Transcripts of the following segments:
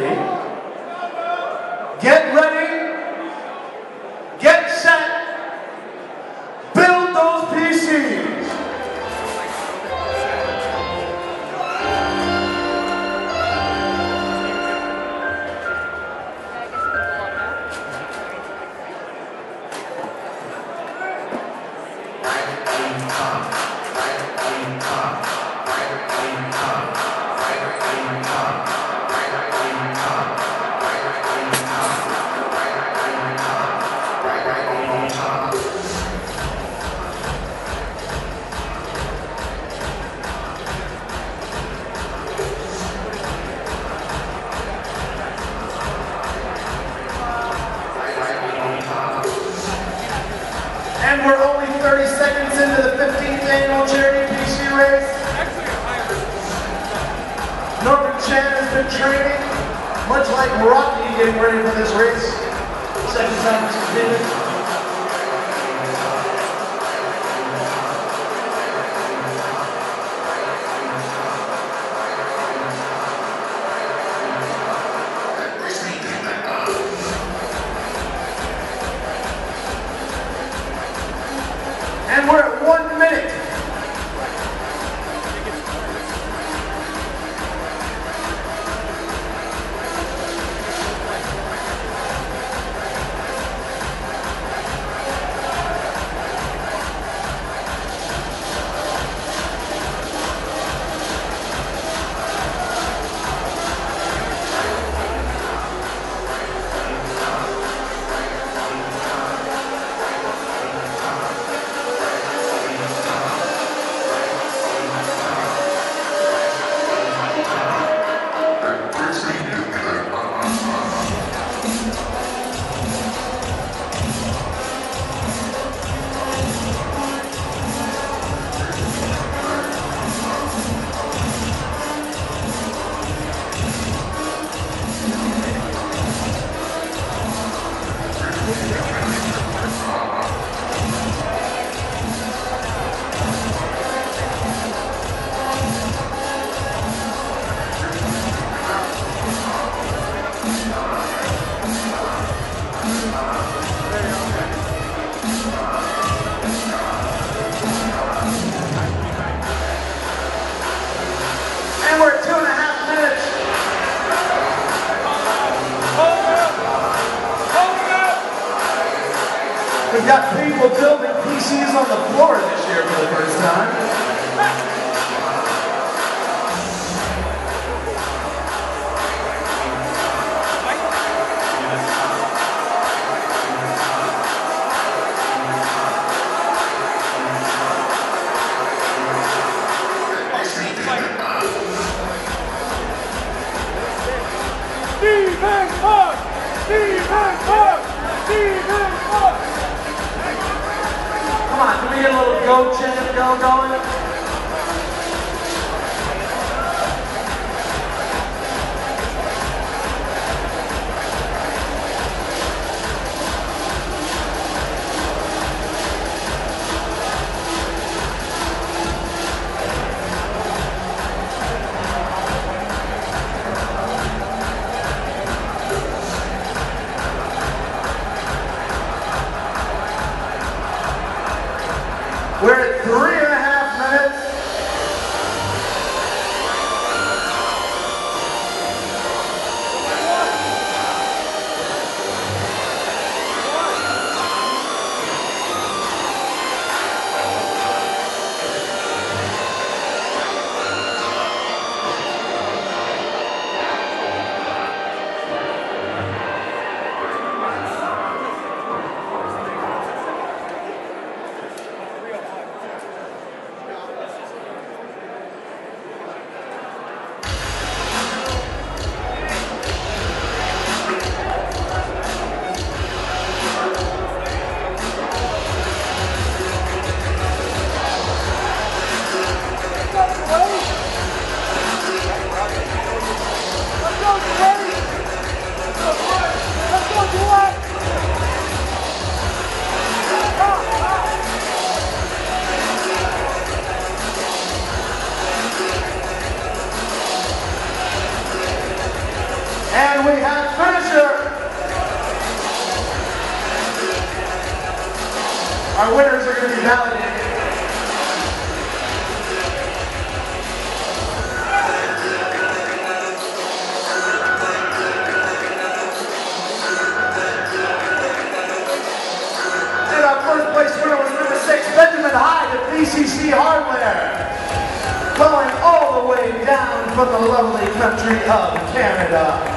committee. Get ready, get set, build those PCs. And we're only 30 seconds into the 15th annual charity PC race. Norbert Chan has been training, much like Rocky, getting ready for this race. Second time it's completed. And we're at 1 minute. And we're at 2.5 minutes. We've got people building PCs on the floor this year for the first time. Come on, can we get a little go chant going? We're at 3.5 minutes. And we have finisher. Our winners are going to be validated. And our first place winner was number 6, Benjamin Hyde at BCCHardware. Going all the way down from the lovely country of Canada.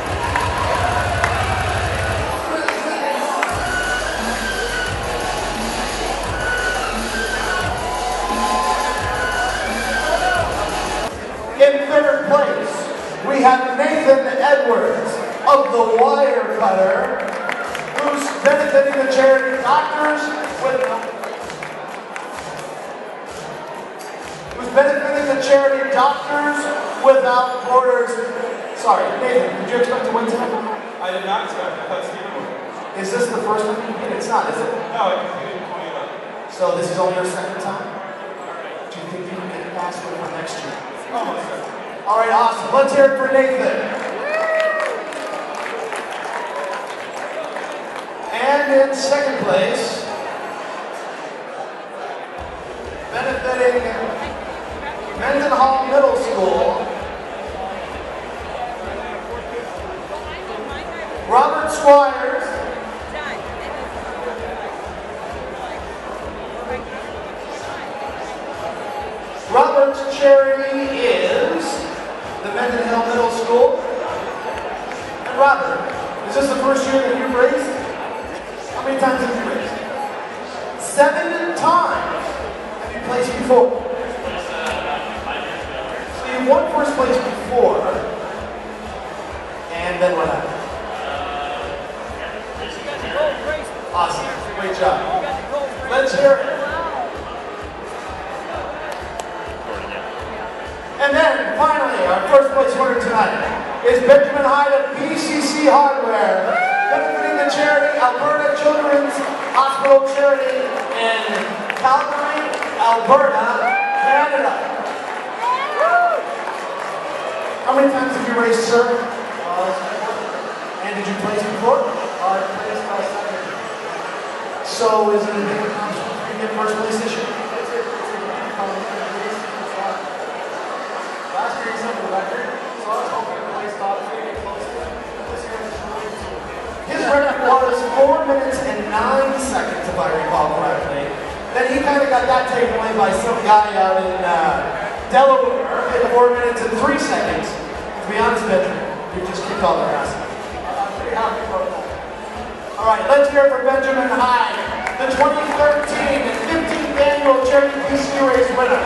In third place, we have Nathan Edwards of the Wire Cutter, who's benefiting the charity Doctors Without Borders. Sorry, Nathan, did you expect to win tonight? I did not expect. I thought Steven would. Is this the first time you competed? It's not, is it? No, I competed in 2011. So this is only your second time? Do you think you can get past it for next year? Almost there. All right, awesome. Let's hear it for Nathan. And in second place, benefiting Mendenhall Middle School, Robert Squires. Robert's charity is the Mendenhall Middle School. And Robert, is this the first year that you've raised? How many times have you raised? 7 times. Have you placed before? So you won first place before. And then what happened? Awesome. Great job. Let's hear it. And then, finally, our first place winner tonight is Benjamin Hyde of BCCHardware, benefiting the charity Alberta Children's Hospital Charity in Calgary, Alberta, Canada. How many times have you raised, sir? And did you place before? I placed my second. So is it a big accomplishment to get first place this year? Last year he set the record, so I was hoping to place top 3 and close to it. This year it's really too. His record was 4 minutes and 9 seconds, if I recall correctly. Then he kind of got that taken away by some guy out in Delaware in 4 minutes and 3 seconds. To be honest, Benjamin, you just kicked all their asses. I'm pretty happy about that. All right, let's hear it for Benjamin Hyde, the 2013 and 15th annual Charity BC Race winner.